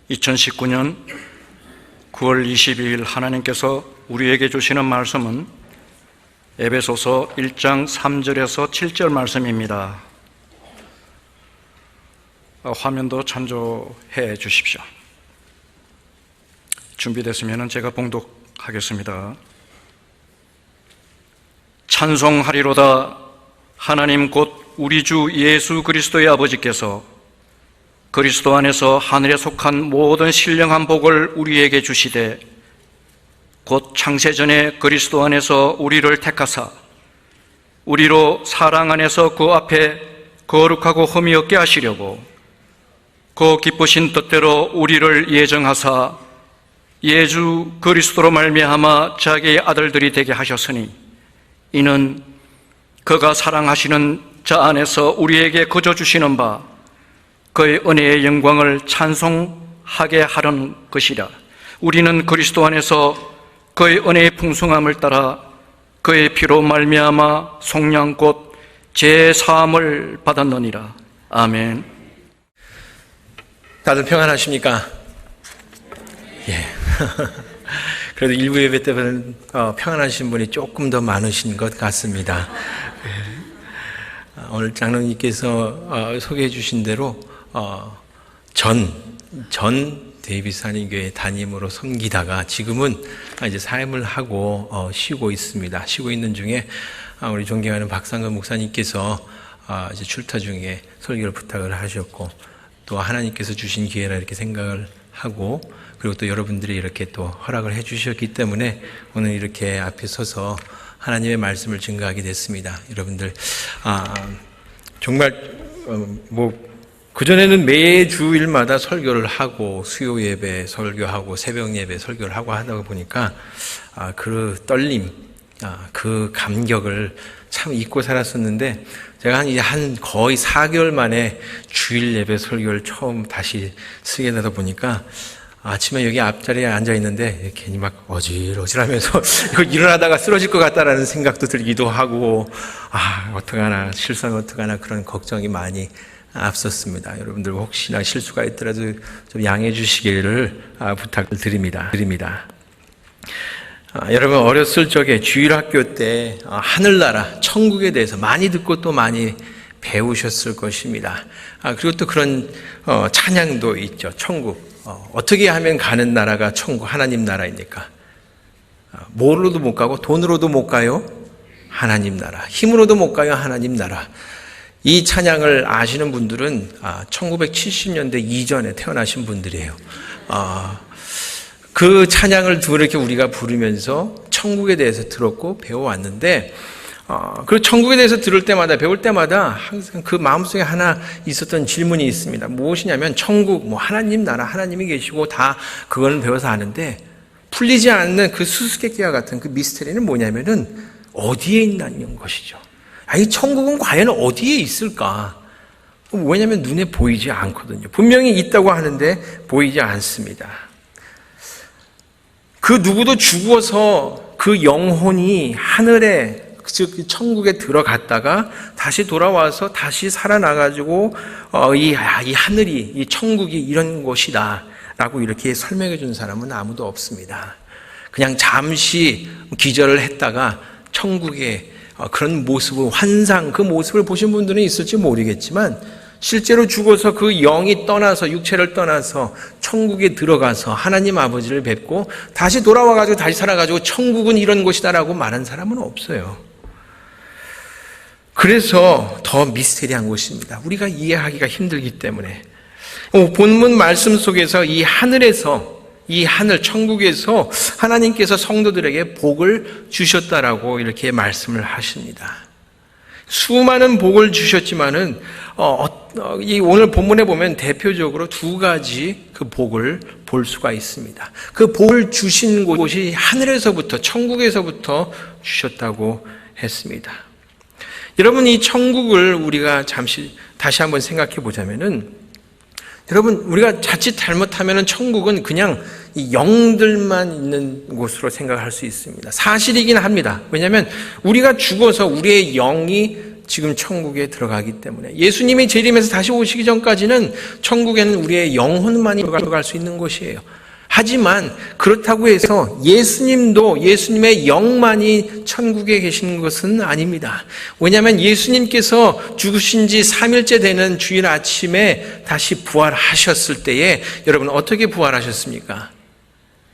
2019년 9월 22일 하나님께서 우리에게 주시는 말씀은 에베소서 1장 3절에서 7절 말씀입니다. 화면도 참조해 주십시오. 준비됐으면 제가 봉독하겠습니다. 찬송하리로다. 하나님 곧 우리 주 예수 그리스도의 아버지께서 그리스도 안에서 하늘에 속한 모든 신령한 복을 우리에게 주시되 곧 창세전에 그리스도 안에서 우리를 택하사 우리로 사랑 안에서 그 앞에 거룩하고 흠이 없게 하시려고 그 기쁘신 뜻대로 우리를 예정하사 예수 그리스도로 말미암아 자기의 아들들이 되게 하셨으니 이는 그가 사랑하시는 자 안에서 우리에게 거저 주시는 바 그의 은혜의 영광을 찬송하게 하려는 것이라. 우리는 그리스도 안에서 그의 은혜의 풍성함을 따라 그의 피로 말미암아 속량 곧 죄사함을 받았느니라. 아멘. 다들 평안하십니까? 예. 그래도 일부 예배 때는 평안하신 분이 조금 더 많으신 것 같습니다. 오늘 장로님께서 소개해 주신 대로 전 데이비스 한인교회 담임으로 섬기다가 지금은 이제 사임을 하고 쉬고 있습니다. 쉬고 있는 중에 우리 존경하는 박상근 목사님께서 이제 출타 중에 설교를 부탁을 하셨고 또 하나님께서 주신 기회라 이렇게 생각을 하고 그리고 또 여러분들이 이렇게 또 허락을 해 주셨기 때문에 오늘 이렇게 앞에 서서 하나님의 말씀을 증거하게 됐습니다. 여러분들 정말 그전에는 매 주일마다 설교를 하고 수요 예배 설교하고 새벽 예배 설교를 하고 하다 보니까 그 떨림, 그 감격을 참 잊고 살았었는데 제가 한 거의 4개월 만에 주일 예배 설교를 처음 다시 쓰게 되다 보니까 아침에 여기 앞자리에 앉아 있는데 괜히 막 어질어질하면서 이거 일어나다가 쓰러질 것 같다라는 생각도 들기도 하고 어떡하나 실수하면 어떡하나 그런 걱정이 많이 앞섰습니다. 여러분들 혹시나 실수가 있더라도 좀 양해해 주시기를 부탁을 드립니다. 여러분 어렸을 적에 주일학교 때 하늘나라 천국에 대해서 많이 듣고 또 많이 배우셨을 것입니다. 그리고 또 그런 찬양도 있죠. 천국 어떻게 하면 가는 나라가 천국 하나님 나라입니까? 뭐로도 못 가고 돈으로도 못 가요. 하나님 나라. 힘으로도 못 가요. 하나님 나라. 이 찬양을 아시는 분들은 1970년대 이전에 태어나신 분들이에요. 그 찬양을 이렇게 우리가 부르면서 천국에 대해서 들었고 배워왔는데 그 천국에 대해서 들을 때마다 배울 때마다 항상 그 마음속에 하나 있었던 질문이 있습니다. 무엇이냐면 천국, 하나님 나라, 하나님이 계시고 다 그거는 배워서 아는데 풀리지 않는 그 수수께끼와 같은 그 미스터리는 뭐냐면은 어디에 있다는 것이죠. 이 천국은 과연 어디에 있을까? 왜냐하면 눈에 보이지 않거든요. 분명히 있다고 하는데 보이지 않습니다. 그 누구도 죽어서 그 영혼이 하늘에 즉 천국에 들어갔다가 다시 돌아와서 다시 살아나가지고 이 하늘이 이 천국이 이런 곳이다 라고 이렇게 설명해 준 사람은 아무도 없습니다. 그냥 잠시 기절을 했다가 천국의 그런 모습을 환상 그 모습을 보신 분들은 있을지 모르겠지만 실제로 죽어서 그 영이 떠나서 육체를 떠나서 천국에 들어가서 하나님 아버지를 뵙고 다시 돌아와가지고 다시 살아가지고 천국은 이런 곳이다라고 말한 사람은 없어요. 그래서 더 미스테리한 것입니다. 우리가 이해하기가 힘들기 때문에 본문 말씀 속에서 이 하늘에서 이 하늘 천국에서 하나님께서 성도들에게 복을 주셨다라고 이렇게 말씀을 하십니다. 수많은 복을 주셨지만은 이 오늘 본문에 보면 대표적으로 두 가지 그 복을 볼 수가 있습니다. 그 복을 주신 곳이 하늘에서부터 천국에서부터 주셨다고 했습니다. 여러분 이 천국을 우리가 잠시 다시 한번 생각해 보자면은 여러분 우리가 자칫 잘못하면은 천국은 그냥 이 영들만 있는 곳으로 생각할 수 있습니다. 사실이긴 합니다. 왜냐하면 우리가 죽어서 우리의 영이 지금 천국에 들어가기 때문에 예수님이 재림해서 다시 오시기 전까지는 천국에는 우리의 영혼만이 들어갈 수 있는 곳이에요. 하지만 그렇다고 해서 예수님도 예수님의 영만이 천국에 계시는 것은 아닙니다. 왜냐하면 예수님께서 죽으신 지 3일째 되는 주일 아침에 다시 부활하셨을 때에 여러분 어떻게 부활하셨습니까?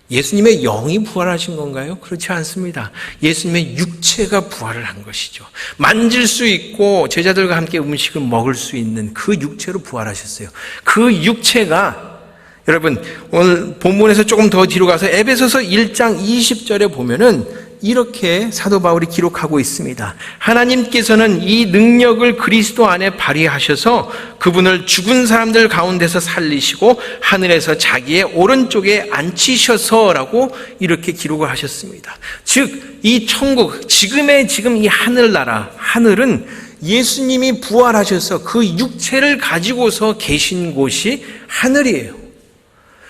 예수님의 영이 부활하신 건가요? 그렇지 않습니다. 예수님의 육체가 부활을 한 것이죠. 만질 수 있고 제자들과 함께 음식을 먹을 수 있는 그 육체로 부활하셨어요. 그 육체가 여러분 오늘 본문에서 조금 더 뒤로 가서 에베소서 1장 20절에 보면은 이렇게 사도 바울이 기록하고 있습니다. 하나님께서는 이 능력을 그리스도 안에 발휘하셔서 그분을 죽은 사람들 가운데서 살리시고 하늘에서 자기의 오른쪽에 앉히셔서라고 이렇게 기록을 하셨습니다. 즉 이 천국, 지금 이 하늘나라, 하늘은 예수님이 부활하셔서 그 육체를 가지고서 계신 곳이 하늘이에요.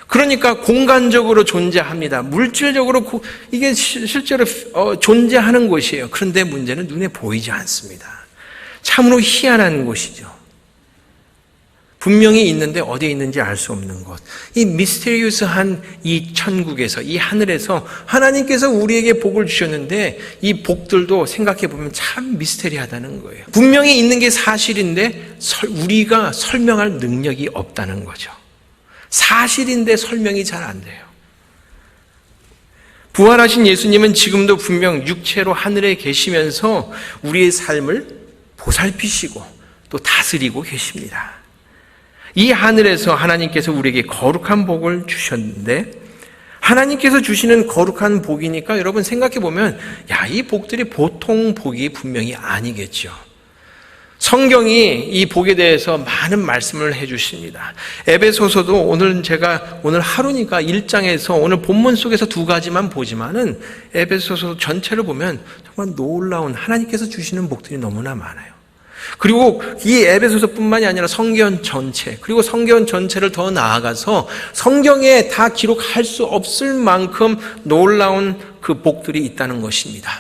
그러니까 공간적으로 존재합니다. 물질적으로 이게 실제로 존재하는 곳이에요. 그런데 문제는 눈에 보이지 않습니다. 참으로 희한한 곳이죠. 분명히 있는데 어디에 있는지 알 수 없는 곳. 이 미스테리어스한 이 천국에서, 이 하늘에서 하나님께서 우리에게 복을 주셨는데 이 복들도 생각해 보면 참 미스테리하다는 거예요. 분명히 있는 게 사실인데 우리가 설명할 능력이 없다는 거죠. 사실인데 설명이 잘 안 돼요. 부활하신 예수님은 지금도 분명 육체로 하늘에 계시면서 우리의 삶을 보살피시고 또 다스리고 계십니다. 이 하늘에서 하나님께서 우리에게 거룩한 복을 주셨는데 하나님께서 주시는 거룩한 복이니까 여러분 생각해 보면 이 복들이 보통 복이 분명히 아니겠죠. 성경이 이 복에 대해서 많은 말씀을 해주십니다. 에베소서도 오늘 하루니까 1장에서 오늘 본문 속에서 2가지만 보지만은 에베소서 전체를 보면 정말 놀라운 하나님께서 주시는 복들이 너무나 많아요. 그리고 이 에베소서뿐만이 아니라 성경 전체, 그리고 성경 전체를 더 나아가서 성경에 다 기록할 수 없을 만큼 놀라운 그 복들이 있다는 것입니다.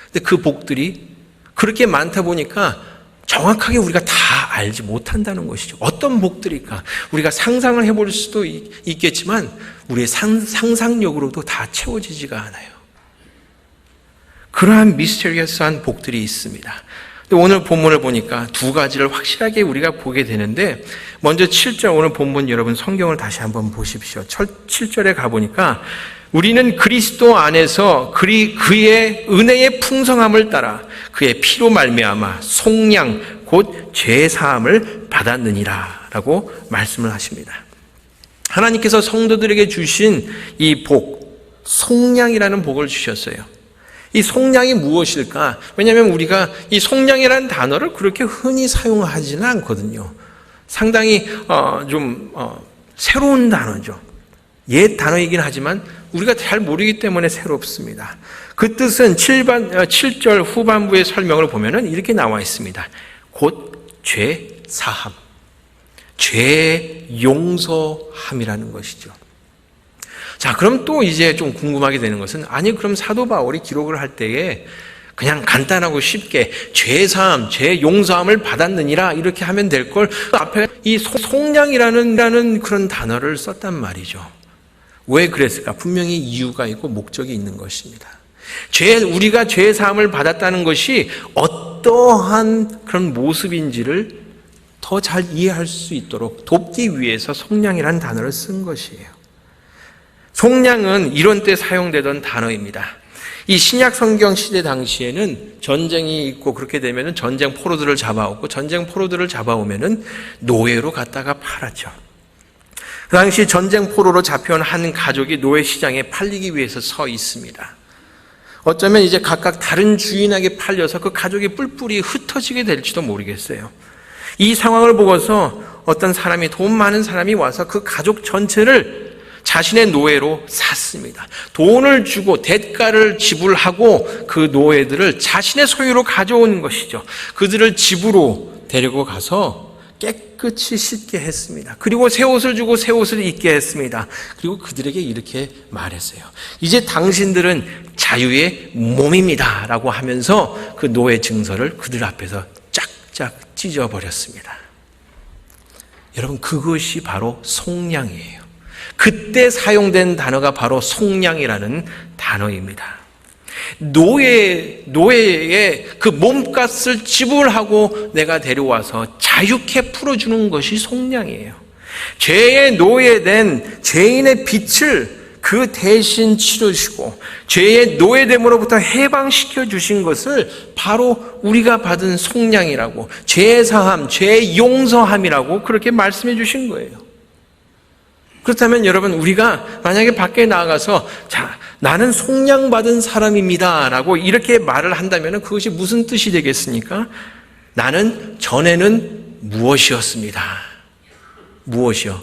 근데 그 복들이 그렇게 많다 보니까 정확하게 우리가 다 알지 못한다는 것이죠. 어떤 복들일까? 우리가 상상을 해볼 수도 있겠지만 우리의 상상력으로도 다 채워지지가 않아요. 그러한 미스테리어스한 복들이 있습니다. 오늘 본문을 보니까 2가지를 확실하게 우리가 보게 되는데 먼저 7절 오늘 본문 여러분 성경을 다시 한번 보십시오. 7절에 가보니까 우리는 그리스도 안에서 그의 은혜의 풍성함을 따라 그의 피로 말미암아 속량 곧 죄사함을 받았느니라 라고 말씀을 하십니다. 하나님께서 성도들에게 주신 이 복, 속량이라는 복을 주셨어요. 이 속량이 무엇일까? 왜냐하면 우리가 이 속량이라는 단어를 그렇게 흔히 사용하지는 않거든요. 상당히 새로운 단어죠. 옛 단어이긴 하지만 우리가 잘 모르기 때문에 새롭습니다. 그 뜻은 7절 후반부의 설명을 보면은 이렇게 나와 있습니다. 곧 죄 사함, 죄 용서함이라는 것이죠. 자, 그럼 또 이제 좀 궁금하게 되는 것은 그럼 사도 바울이 기록을 할 때에 그냥 간단하고 쉽게 죄 사함, 죄 용서함을 받았느니라 이렇게 하면 될 걸 앞에 이 속량이라는 그런 단어를 썼단 말이죠. 왜 그랬을까? 분명히 이유가 있고 목적이 있는 것입니다. 우리가 죄 사함을 받았다는 것이 어떠한 그런 모습인지를 더 잘 이해할 수 있도록 돕기 위해서 속량이라는 단어를 쓴 것이에요. 속량은 이런 때 사용되던 단어입니다. 이 신약 성경 시대 당시에는 전쟁이 있고 그렇게 되면은 전쟁 포로들을 잡아오고 전쟁 포로들을 잡아오면은 노예로 갖다가 팔았죠. 그 당시 전쟁 포로로 잡혀온 한 가족이 노예 시장에 팔리기 위해서 서 있습니다. 어쩌면 이제 각각 다른 주인에게 팔려서 그 가족이 뿔뿔이 흩어지게 될지도 모르겠어요. 이 상황을 보고서 어떤 사람이, 돈 많은 사람이 와서 그 가족 전체를 자신의 노예로 샀습니다. 돈을 주고 대가를 지불하고 그 노예들을 자신의 소유로 가져온 것이죠. 그들을 집으로 데리고 가서 깨끗이 씻게 했습니다. 그리고 새 옷을 주고 새 옷을 입게 했습니다. 그리고 그들에게 이렇게 말했어요. 이제 당신들은 자유의 몸입니다 라고 하면서 그 노예 증서를 그들 앞에서 쫙 살짝 찢어버렸습니다. 여러분, 그것이 바로 속량이에요. 그때 사용된 단어가 바로 속량이라는 단어입니다. 노예의 그 몸값을 지불하고 내가 데려와서 자유케 풀어주는 것이 속량이에요. 죄의 노예된 죄인의 빚을 그 대신 치르시고 죄의 노예됨으로부터 해방시켜 주신 것을 바로 우리가 받은 속량이라고, 죄의 사함, 죄의 용서함이라고 그렇게 말씀해 주신 거예요. 그렇다면 여러분, 우리가 만약에 밖에 나가서 자, 나는 속량받은 사람입니다 라고 이렇게 말을 한다면 그것이 무슨 뜻이 되겠습니까? 나는 전에는 무엇이었습니다. 무엇이요?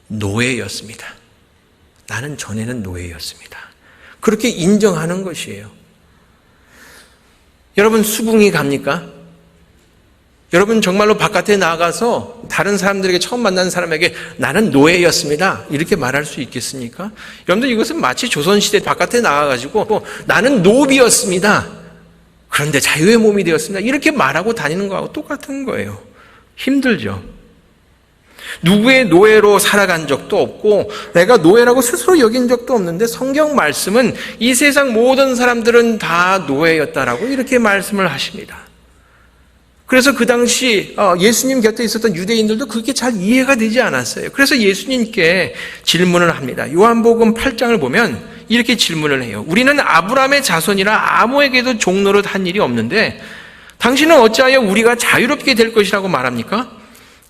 노예였습니다. 나는 전에는 노예였습니다. 그렇게 인정하는 것이에요. 여러분, 수긍이 갑니까? 여러분, 정말로 바깥에 나가서 다른 사람들에게, 처음 만나는 사람에게 나는 노예였습니다 이렇게 말할 수 있겠습니까? 여러분들, 이것은 마치 조선시대 바깥에 나가가지고 나는 노비였습니다, 그런데 자유의 몸이 되었습니다 이렇게 말하고 다니는 거하고 똑같은 거예요. 힘들죠. 누구의 노예로 살아간 적도 없고 내가 노예라고 스스로 여긴 적도 없는데 성경 말씀은 이 세상 모든 사람들은 다 노예였다라고 이렇게 말씀을 하십니다. 그래서 그 당시 예수님 곁에 있었던 유대인들도 그게 잘 이해가 되지 않았어요. 그래서 예수님께 질문을 합니다. 요한복음 8장을 보면 이렇게 질문을 해요. 우리는 아브라함의 자손이라 아무에게도 종노릇 한 일이 없는데 당신은 어찌하여 우리가 자유롭게 될 것이라고 말합니까?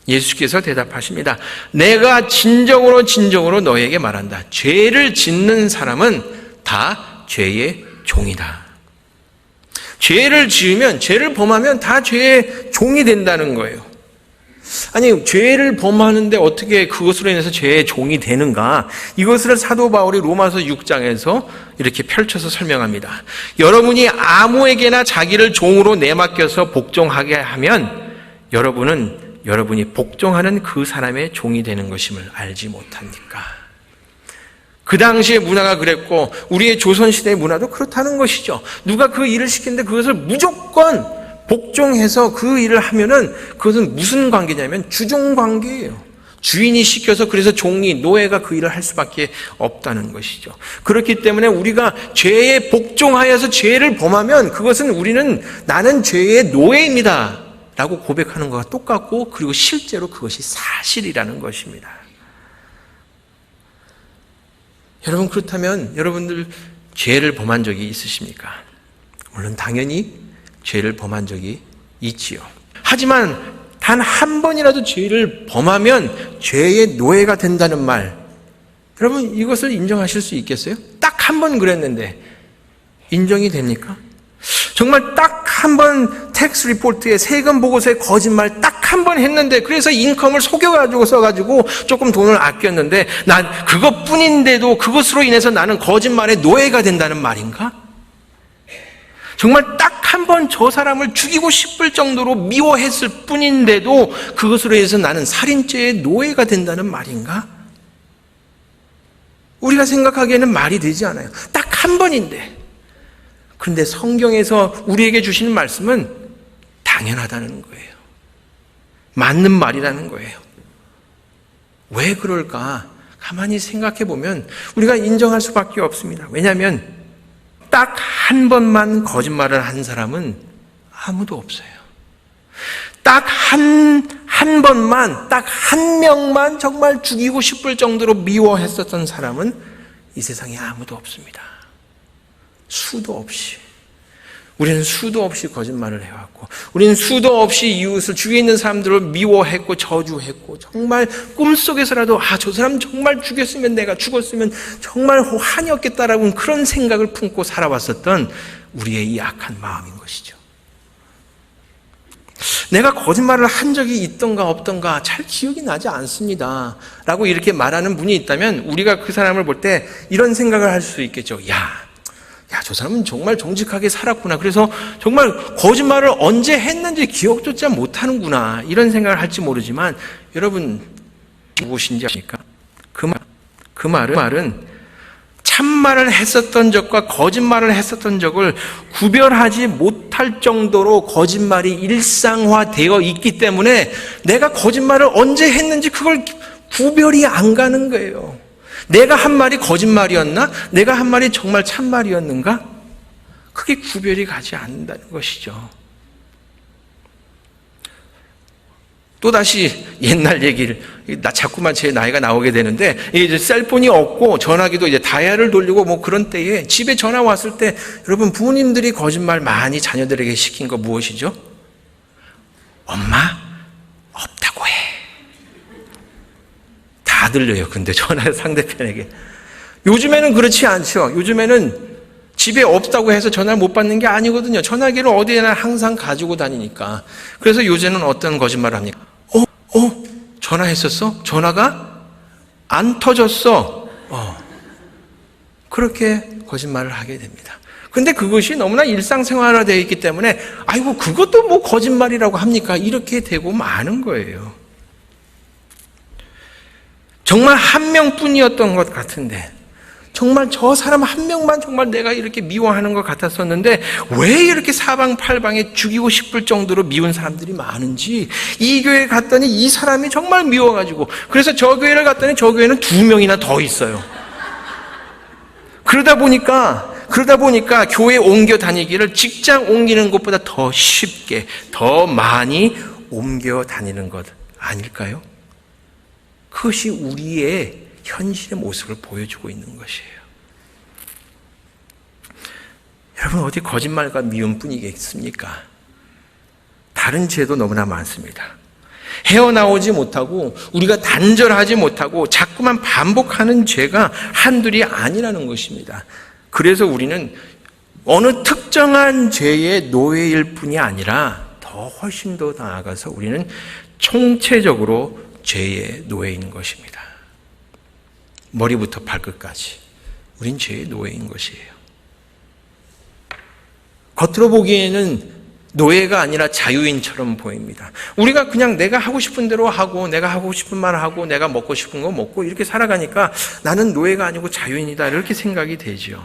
예수께서 대답하십니다. 내가 진정으로 너에게 말한다. 죄를 짓는 사람은 다 죄의 종이다. 죄를 지으면, 죄를 범하면 다 죄의 종이 된다는 거예요. 아니, 죄를 범하는데 어떻게 그것으로 인해서 죄의 종이 되는가? 이것을 사도 바울이 로마서 6장에서 이렇게 펼쳐서 설명합니다. 여러분이 아무에게나 자기를 종으로 내맡겨서 복종하게 하면 여러분이 복종하는 그 사람의 종이 되는 것임을 알지 못합니까? 그 당시의 문화가 그랬고 우리의 조선시대의 문화도 그렇다는 것이죠. 누가 그 일을 시키는데 그것을 무조건 복종해서 그 일을 하면은 그것은 무슨 관계냐면 주종 관계예요. 주인이 시켜서 그래서 종이, 노예가 그 일을 할 수밖에 없다는 것이죠. 그렇기 때문에 우리가 죄에 복종하여서 죄를 범하면 그것은 우리는 나는 죄의 노예입니다 라고 고백하는 것과 똑같고, 그리고 실제로 그것이 사실이라는 것입니다. 여러분, 그렇다면 여러분들 죄를 범한 적이 있으십니까? 물론 당연히 죄를 범한 적이 있지요. 하지만 단 한 번이라도 죄를 범하면 죄의 노예가 된다는 말, 여러분 이것을 인정하실 수 있겠어요? 딱 한 번 그랬는데 인정이 됩니까? 정말 딱 한 번 텍스 리포트에, 세금 보고서에 거짓말 딱 한 번 했는데 그래서 인컴을 속여가지고 써가지고 조금 돈을 아꼈는데 난 그것뿐인데도 그것으로 인해서 나는 거짓말의 노예가 된다는 말인가? 정말 딱 한 번 저 사람을 죽이고 싶을 정도로 미워했을 뿐인데도 그것으로 해서 나는 살인죄의 노예가 된다는 말인가? 우리가 생각하기에는 말이 되지 않아요. 딱 한 번인데. 그런데 성경에서 우리에게 주시는 말씀은 당연하다는 거예요. 맞는 말이라는 거예요. 왜 그럴까? 가만히 생각해 보면 우리가 인정할 수밖에 없습니다. 왜냐하면 딱 한 번만 거짓말을 한 사람은 아무도 없어요. 딱 한 번만, 딱 한 명만 정말 죽이고 싶을 정도로 미워했었던 사람은 이 세상에 아무도 없습니다. 수도 없이. 우리는 수도 없이 거짓말을 해왔고, 우리는 수도 없이 이웃을, 주위에 있는 사람들을 미워했고 저주했고, 정말 꿈속에서라도 저 사람 정말 죽였으면, 내가 죽었으면 정말 한이었겠다라고 그런 생각을 품고 살아왔었던 우리의 이 악한 마음인 것이죠. 내가 거짓말을 한 적이 있던가 없던가 잘 기억이 나지 않습니다 라고 이렇게 말하는 분이 있다면 우리가 그 사람을 볼 때 이런 생각을 할 수 있겠죠. 저 사람은 정말 정직하게 살았구나. 그래서 정말 거짓말을 언제 했는지 기억조차 못하는구나. 이런 생각을 할지 모르지만 여러분 무엇인지 아십니까? 그 말은 참말을 했었던 적과 거짓말을 했었던 적을 구별하지 못할 정도로 거짓말이 일상화되어 있기 때문에 내가 거짓말을 언제 했는지 그걸 구별이 안 가는 거예요. 내가 한 말이 거짓말이었나? 내가 한 말이 정말 참말이었는가? 그게 구별이 가지 않는다는 것이죠. 또다시 옛날 얘기를, 자꾸만 제 나이가 나오게 되는데, 이제 셀폰이 없고 전화기도 이제 다이얼을 돌리고 뭐 그런 때에 집에 전화 왔을 때, 여러분 부모님들이 거짓말 많이 자녀들에게 시킨 거 무엇이죠? 엄마, 없다고 해. 다 들려요. 근데 전화 상대편에게. 요즘에는 그렇지 않죠. 요즘에는 집에 없다고 해서 전화를 못 받는 게 아니거든요. 전화기를 어디에나 항상 가지고 다니니까. 그래서 요새는 어떤 거짓말을 합니까? 전화했었어? 전화가 안 터졌어. 그렇게 거짓말을 하게 됩니다. 근데 그것이 너무나 일상생활화되어 있기 때문에 아이고 그것도 뭐 거짓말이라고 합니까? 이렇게 되고 마는 거예요. 정말 한 명뿐이었던 것 같은데, 정말 저 사람 한 명만 정말 내가 이렇게 미워하는 것 같았었는데 왜 이렇게 사방팔방에 죽이고 싶을 정도로 미운 사람들이 많은지, 이 교회 갔더니 이 사람이 정말 미워가지고, 그래서 저 교회를 갔더니 저 교회는 2명이나 더 있어요. 그러다 보니까 교회 옮겨 다니기를 직장 옮기는 것보다 더 쉽게, 더 많이 옮겨 다니는 것 아닐까요? 그것이 우리의 현실의 모습을 보여주고 있는 것이에요. 여러분, 어디 거짓말과 미움뿐이겠습니까? 다른 죄도 너무나 많습니다. 헤어나오지 못하고 우리가 단절하지 못하고 자꾸만 반복하는 죄가 한둘이 아니라는 것입니다. 그래서 우리는 어느 특정한 죄의 노예일 뿐이 아니라 더 훨씬 더 나아가서 우리는 총체적으로 죄의 노예인 것입니다. 머리부터 발끝까지 우린 죄의 노예인 것이에요. 겉으로 보기에는 노예가 아니라 자유인처럼 보입니다. 우리가 그냥 내가 하고 싶은 대로 하고 내가 하고 싶은 말 하고 내가 먹고 싶은 거 먹고 이렇게 살아가니까 나는 노예가 아니고 자유인이다 이렇게 생각이 되죠.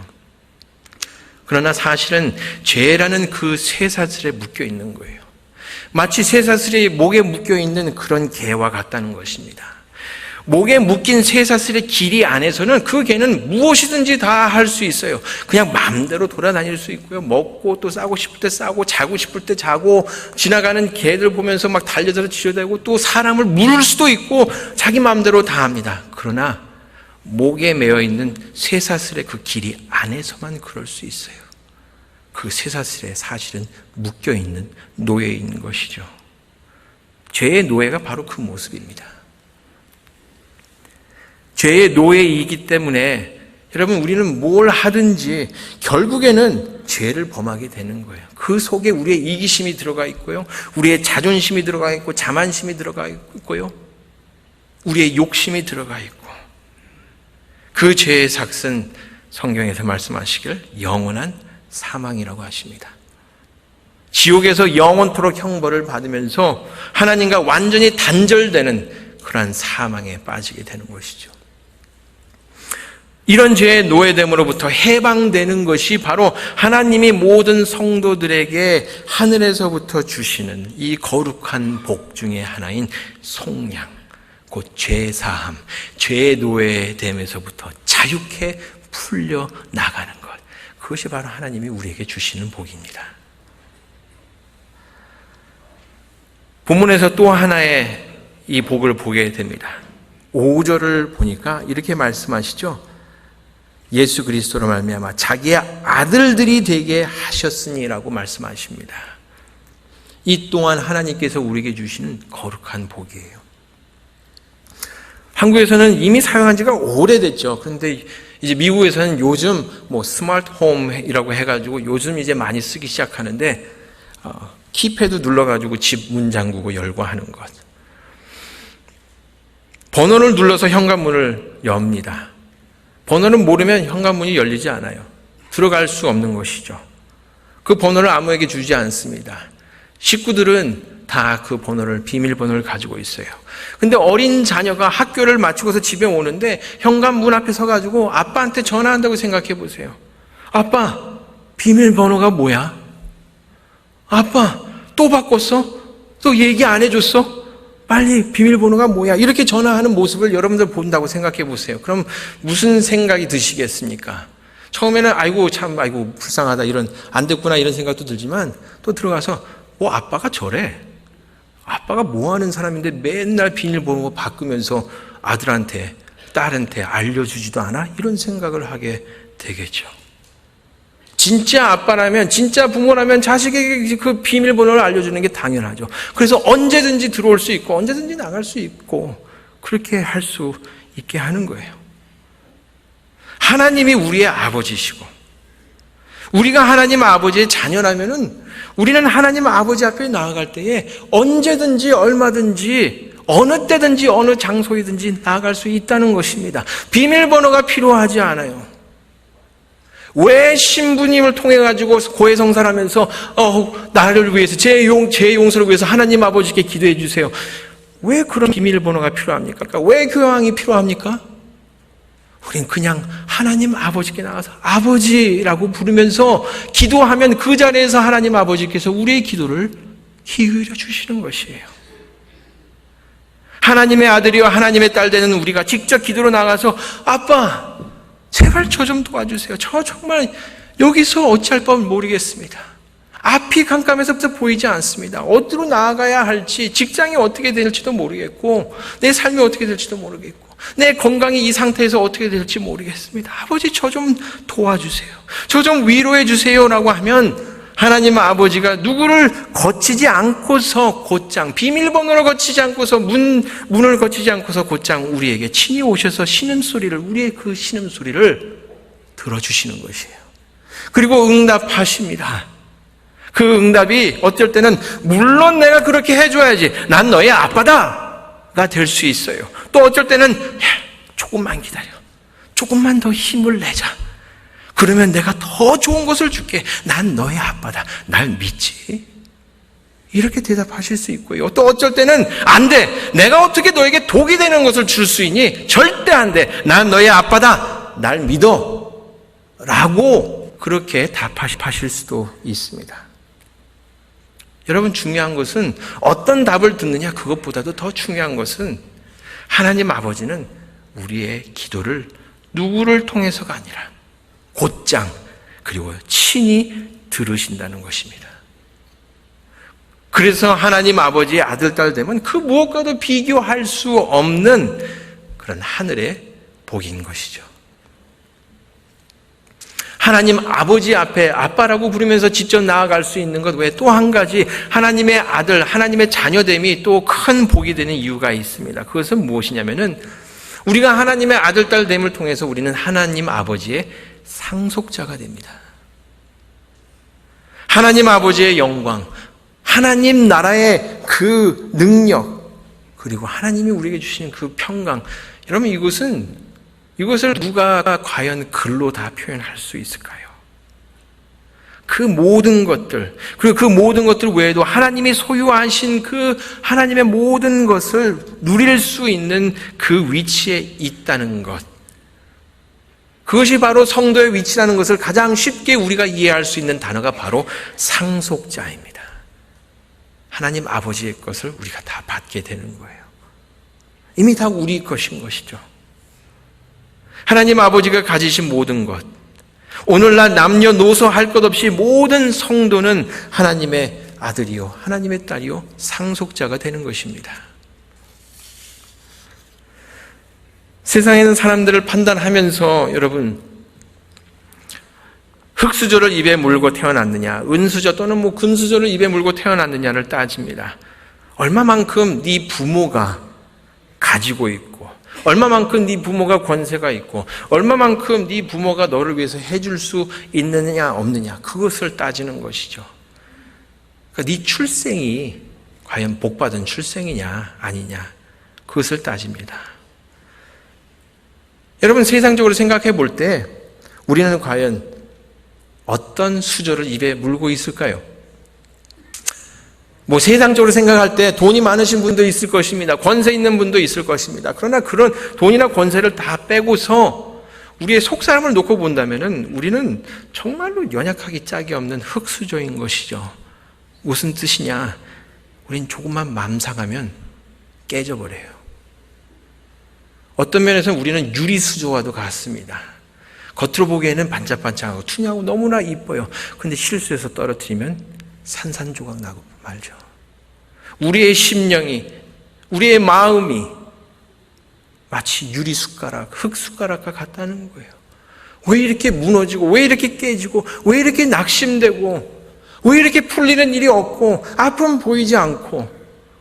그러나 사실은 죄라는 그 쇠사슬에 묶여 있는 거예요. 마치 쇠사슬이 목에 묶여 있는 그런 개와 같다는 것입니다. 목에 묶인 쇠사슬의 길이 안에서는 그 개는 무엇이든지 다 할 수 있어요. 그냥 마음대로 돌아다닐 수 있고요. 먹고 또 싸고 싶을 때 싸고 자고 싶을 때 자고, 지나가는 개들 보면서 막 달려들어 치료되고 또 사람을 물을 수도 있고 자기 마음대로 다 합니다. 그러나 목에 매어 있는 쇠사슬의 그 길이 안에서만 그럴 수 있어요. 그 쇠사슬에 사실은 묶여 있는 노예인 것이죠. 죄의 노예가 바로 그 모습입니다. 죄의 노예이기 때문에 여러분, 우리는 뭘 하든지 결국에는 죄를 범하게 되는 거예요. 그 속에 우리의 이기심이 들어가 있고요, 우리의 자존심이 들어가 있고 자만심이 들어가 있고요, 우리의 욕심이 들어가 있고, 그 죄의 삭은 성경에서 말씀하시길 영원한 사망이라고 하십니다. 지옥에서 영원토록 형벌을 받으면서 하나님과 완전히 단절되는 그러한 사망에 빠지게 되는 것이죠. 이런 죄의 노예됨으로부터 해방되는 것이 바로 하나님이 모든 성도들에게 하늘에서부터 주시는 이 거룩한 복 중의 하나인 속량, 곧 죄사함, 죄의 노예됨에서부터 자유케 풀려 나가는 것, 그것이 바로 하나님이 우리에게 주시는 복입니다. 본문에서 또 하나의 이 복을 보게 됩니다. 5절을 보니까 이렇게 말씀하시죠. 예수 그리스도로 말미암아 자기의 아들들이 되게 하셨으니라고 말씀하십니다. 이 또한 하나님께서 우리에게 주시는 거룩한 복이에요. 한국에서는 이미 사용한 지가 오래됐죠. 그런데 이제 미국에서는 요즘 뭐 스마트 홈이라고 해가지고 요즘 이제 많이 쓰기 시작하는데, 키패드 눌러가지고 집 문 잠그고 열고 하는 것. 번호를 눌러서 현관문을 엽니다. 번호를 모르면 현관문이 열리지 않아요. 들어갈 수 없는 것이죠. 그 번호를 아무에게 주지 않습니다. 식구들은 다 그 번호를, 비밀번호를 가지고 있어요. 근데 어린 자녀가 학교를 마치고서 집에 오는데 현관 문 앞에 서가지고 아빠한테 전화한다고 생각해 보세요. 아빠, 비밀번호가 뭐야? 아빠, 또 바꿨어? 또 얘기 안 해줬어? 빨리 비밀번호가 뭐야? 이렇게 전화하는 모습을 여러분들 본다고 생각해 보세요. 그럼 무슨 생각이 드시겠습니까? 처음에는 아이고 불쌍하다, 이런, 안 됐구나 이런 생각도 들지만 또 들어가서 아빠가 저래. 아빠가 뭐 하는 사람인데 맨날 비밀번호 바꾸면서 아들한테 딸한테 알려주지도 않아? 이런 생각을 하게 되겠죠. 진짜 아빠라면, 진짜 부모라면 자식에게 그 비밀번호를 알려주는 게 당연하죠. 그래서 언제든지 들어올 수 있고 언제든지 나갈 수 있고 그렇게 할 수 있게 하는 거예요. 하나님이 우리의 아버지시고 우리가 하나님 아버지의 자녀라면은 우리는 하나님 아버지 앞에 나아갈 때에 언제든지 얼마든지 어느 때든지 어느 장소이든지 나아갈 수 있다는 것입니다. 비밀번호가 필요하지 않아요. 왜 신부님을 통해 가지고 고해성사하면서 나를 위해서 제 용서를 위해서 하나님 아버지께 기도해 주세요. 왜 그런 비밀번호가 필요합니까? 그러니까 왜 교황이 필요합니까? 우린 그냥 하나님 아버지께 나가서 아버지라고 부르면서 기도하면 그 자리에서 하나님 아버지께서 우리의 기도를 기울여 주시는 것이에요. 하나님의 아들이요 하나님의 딸 되는 우리가 직접 기도로 나가서 아빠 제발 저 좀 도와주세요. 저 정말 여기서 어찌할 법을 모르겠습니다. 앞이 깜깜해서부터 보이지 않습니다. 어디로 나아가야 할지, 직장이 어떻게 될지도 모르겠고 내 삶이 어떻게 될지도 모르겠고 내 건강이 이 상태에서 어떻게 될지 모르겠습니다. 아버지 저 좀 도와주세요. 저 좀 위로해 주세요 라고 하면 하나님 아버지가 누구를 거치지 않고서 곧장, 비밀번호를 거치지 않고서 문을 거치지 않고서 곧장 우리에게 친히 오셔서 신음소리를, 우리의 그 신음소리를 들어주시는 것이에요. 그리고 응답하십니다. 그 응답이 어떨 때는 물론 내가 그렇게 해줘야지, 난 너의 아빠다가 될 수 있어요. 또 어쩔 때는 조금만 기다려, 조금만 더 힘을 내자, 그러면 내가 더 좋은 것을 줄게, 난 너의 아빠다, 날 믿지, 이렇게 대답하실 수 있고요. 또 어쩔 때는 안 돼, 내가 어떻게 너에게 독이 되는 것을 줄 수 있니? 절대 안 돼, 난 너의 아빠다, 날 믿어 라고 그렇게 답하실 수도 있습니다. 여러분, 중요한 것은 어떤 답을 듣느냐, 그것보다도 더 중요한 것은 하나님 아버지는 우리의 기도를 누구를 통해서가 아니라 곧장 그리고 친히 들으신다는 것입니다. 그래서 하나님 아버지의 아들, 딸 되면 그 무엇과도 비교할 수 없는 그런 하늘의 복인 것이죠. 하나님 아버지 앞에 아빠라고 부르면서 직접 나아갈 수 있는 것 외에 또 한 가지 하나님의 아들, 하나님의 자녀됨이 또 큰 복이 되는 이유가 있습니다. 그것은 무엇이냐면은 우리가 하나님의 아들, 딸 됨을 통해서 우리는 하나님 아버지의 상속자가 됩니다. 하나님 아버지의 영광, 하나님 나라의 그 능력, 그리고 하나님이 우리에게 주시는 그 평강, 여러분 이것을 누가 과연 글로 다 표현할 수 있을까요? 그 모든 것들, 그리고 그 모든 것들 외에도 하나님이 소유하신 그 하나님의 모든 것을 누릴 수 있는 그 위치에 있다는 것, 그것이 바로 성도의 위치라는 것을 가장 쉽게 우리가 이해할 수 있는 단어가 바로 상속자입니다. 하나님 아버지의 것을 우리가 다 받게 되는 거예요. 이미 다 우리 것인 것이죠. 하나님 아버지가 가지신 모든 것, 오늘날 남녀노소 할 것 없이 모든 성도는 하나님의 아들이요 하나님의 딸이요 상속자가 되는 것입니다. 세상에는 사람들을 판단하면서 여러분, 흙수저를 입에 물고 태어났느냐, 은수저 또는 금수저를 입에 물고 태어났느냐를 따집니다. 얼마만큼 네 부모가 가지고 있고, 얼마만큼 네 부모가 권세가 있고, 얼마만큼 네 부모가 너를 위해서 해줄 수 있느냐 없느냐, 그것을 따지는 것이죠. 그러니까 네 출생이 과연 복받은 출생이냐 아니냐, 그것을 따집니다. 여러분, 세상적으로 생각해 볼 때 우리는 과연 어떤 수저를 입에 물고 있을까요? 세상적으로 생각할 때 돈이 많으신 분도 있을 것입니다. 권세 있는 분도 있을 것입니다. 그러나 그런 돈이나 권세를 다 빼고서 우리의 속사람을 놓고 본다면은 우리는 정말로 연약하기 짝이 없는 흙수저인 것이죠. 무슨 뜻이냐? 우린 조금만 맘 상하면 깨져버려요. 어떤 면에서는 우리는 유리수저와도 같습니다. 겉으로 보기에는 반짝반짝하고 투명하고 너무나 이뻐요. 그런데 실수해서 떨어뜨리면 산산조각 나고 말죠. 우리의 심령이, 우리의 마음이 마치 유리숟가락, 흙숟가락과 같다는 거예요. 왜 이렇게 무너지고, 왜 이렇게 깨지고, 왜 이렇게 낙심되고, 왜 이렇게 풀리는 일이 없고, 앞은 보이지 않고,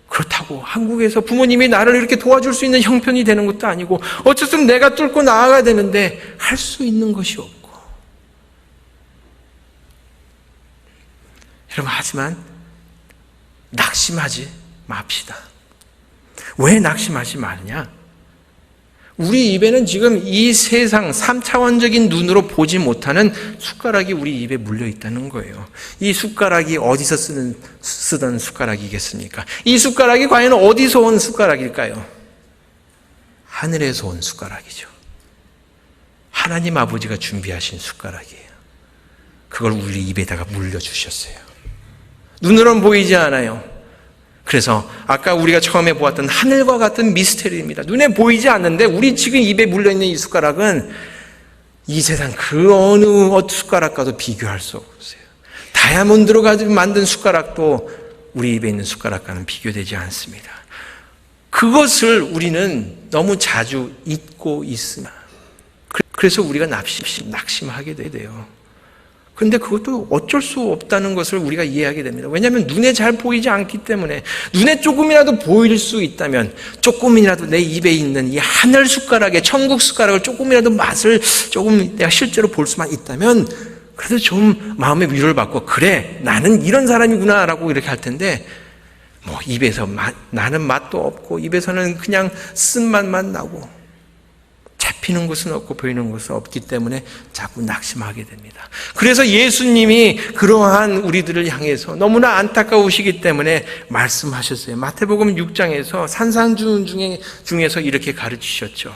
그렇다고 한국에서 부모님이 나를 이렇게 도와줄 수 있는 형편이 되는 것도 아니고, 어쨌든 내가 뚫고 나아가야 되는데 할 수 있는 것이 없고. 여러분, 하지만 낙심하지 맙시다. 왜 낙심하지 마느냐? 우리 입에는 지금 이 세상 3차원적인 눈으로 보지 못하는 숟가락이 우리 입에 물려 있다는 거예요. 이 숟가락이 어디서 쓰던 숟가락이겠습니까? 이 숟가락이 과연 어디서 온 숟가락일까요? 하늘에서 온 숟가락이죠. 하나님 아버지가 준비하신 숟가락이에요. 그걸 우리 입에다가 물려주셨어요. 눈으로는 보이지 않아요. 그래서 아까 우리가 처음에 보았던 하늘과 같은 미스테리입니다. 눈에 보이지 않는데 우리 지금 입에 물려있는 이 숟가락은 이 세상 그 어느 숟가락과도 비교할 수 없어요. 다이아몬드로 가지고 만든 숟가락도 우리 입에 있는 숟가락과는 비교되지 않습니다. 그것을 우리는 너무 자주 잊고 있으나 그래서 우리가 낙심하게 돼요. 그런데 그것도 어쩔 수 없다는 것을 우리가 이해하게 됩니다. 왜냐하면 눈에 잘 보이지 않기 때문에 눈에 조금이라도 보일 수 있다면 조금이라도 내 입에 있는 이 하늘 숟가락의 천국 숟가락을 조금이라도 맛을 조금 내가 실제로 볼 수만 있다면 그래도 좀 마음의 위로를 받고 그래 나는 이런 사람이구나 라고 이렇게 할 텐데 입에서 나는 맛도 없고 입에서는 그냥 쓴맛만 나고 잡히는 것은 없고 보이는 것은 없기 때문에 자꾸 낙심하게 됩니다. 그래서 예수님이 그러한 우리들을 향해서 너무나 안타까우시기 때문에 말씀하셨어요. 마태복음 6장에서 산상주훈 중에서 이렇게 가르치셨죠.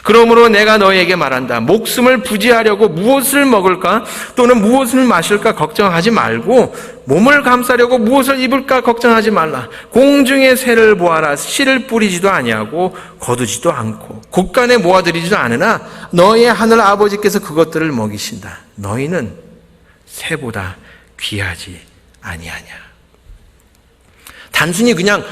그러므로 내가 너희에게 말한다. 목숨을 부지하려고 무엇을 먹을까 또는 무엇을 마실까 걱정하지 말고 몸을 감싸려고 무엇을 입을까 걱정하지 말라. 공중의 새를 보아라. 씨를 뿌리지도 아니하고 거두지도 않고 곳간에 모아들이지도 않으나 너희의 하늘 아버지께서 그것들을 먹이신다. 너희는 새보다 귀하지 아니하냐. 단순히 그냥